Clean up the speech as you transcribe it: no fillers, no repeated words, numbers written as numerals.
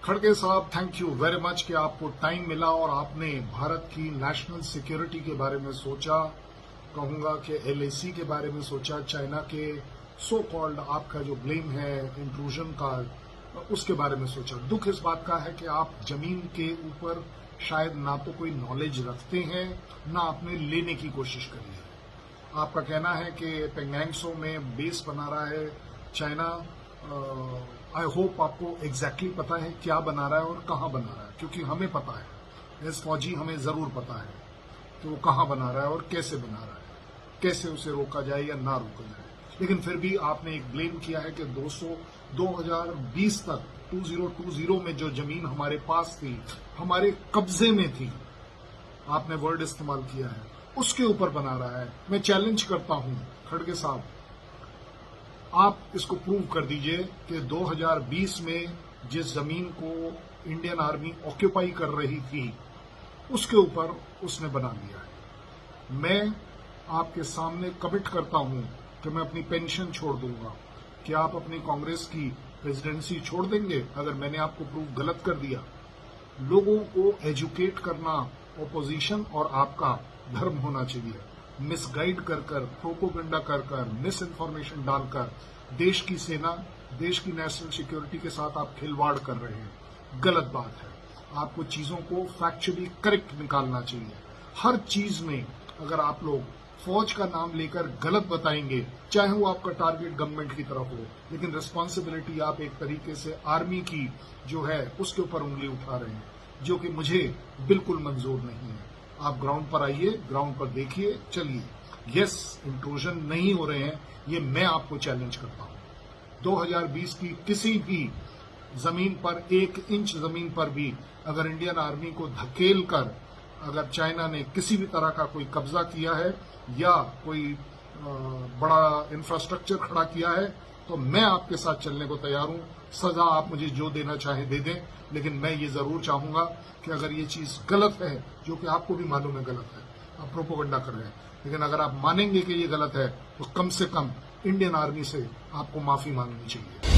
खड़गे साहब, thank you very much कि आपको टाइम मिला और आपने भारत की नेशनल सिक्योरिटी के बारे में सोचा, कहूंगा कि एलएसी के बारे में सोचा, चाइना के सो कॉल्ड आपका जो ब्लेम है इंट्रूजन का, उसके बारे में सोचा। दुख इस बात का है कि आप जमीन के ऊपर शायद ना तो कोई नॉलेज रखते हैं, ना आपने लेने की कोशिश करी है। आपका कहना है कि पेंगैंगसो में बेस बना रहा है चाइना। आई होप आपको एग्जैक्टली पता है क्या बना रहा है और कहाँ बना रहा है, क्योंकि हमें पता है, एज फौजी हमें जरूर पता है कि वो कहाँ बना रहा है और कैसे बना रहा है, कैसे उसे रोका जाए या ना रोका जाए। लेकिन फिर भी आपने एक ब्लेम किया है कि 2020 तक 2020 में जो जमीन हमारे पास थी, हमारे कब्जे में थी, आपने वर्ड इस्तेमाल किया है, उसके ऊपर बना रहा है। मैं चैलेंज करता हूं खड़गे साहब, आप इसको प्रूव कर दीजिए कि 2020 में जिस जमीन को इंडियन आर्मी ऑक्यूपाई कर रही थी, उसके ऊपर उसने बना लिया है। मैं आपके सामने कमिट करता हूं कि मैं अपनी पेंशन छोड़ दूंगा। क्या आप अपनी कांग्रेस की प्रेसिडेंसी छोड़ देंगे अगर मैंने आपको प्रूव गलत कर दिया? लोगों को एजुकेट करना ओपोजिशन और आपका धर्म होना चाहिए। मिसगाइड कर प्रोपोगंडा कर मिस इन्फॉर्मेशन डालकर देश की सेना, देश की नेशनल सिक्योरिटी के साथ आप खिलवाड़ कर रहे हैं। गलत बात है। आपको चीजों को फैक्चुअली करेक्ट निकालना चाहिए। हर चीज में अगर आप लोग फौज का नाम लेकर गलत बताएंगे, चाहे वो आपका टारगेट गवर्नमेंट की तरफ हो, लेकिन रिस्पॉन्सिबिलिटी आप एक तरीके से आर्मी की जो है उसके ऊपर उंगली उठा रहे हैं, जो कि मुझे बिल्कुल मंजूर नहीं है। आप ग्राउंड पर आइए, ग्राउंड पर देखिए, चलिए। यस, इंट्रूजन नहीं हो रहे हैं, ये मैं आपको चैलेंज करता हूं। 2020 की किसी भी जमीन पर, 1 इंच जमीन पर भी अगर इंडियन आर्मी को धकेल कर अगर चाइना ने किसी भी तरह का कोई कब्जा किया है या कोई बड़ा इंफ्रास्ट्रक्चर खड़ा किया है, तो मैं आपके साथ चलने को तैयार हूं। सजा आप मुझे जो देना चाहें दे दें, लेकिन मैं ये जरूर चाहूंगा कि अगर ये चीज गलत है, जो कि आपको भी मालूम है गलत है, आप प्रोपोगंडा कर रहे हैं, लेकिन अगर आप मानेंगे कि ये गलत है तो कम से कम इंडियन आर्मी से आपको माफी मांगनी चाहिए।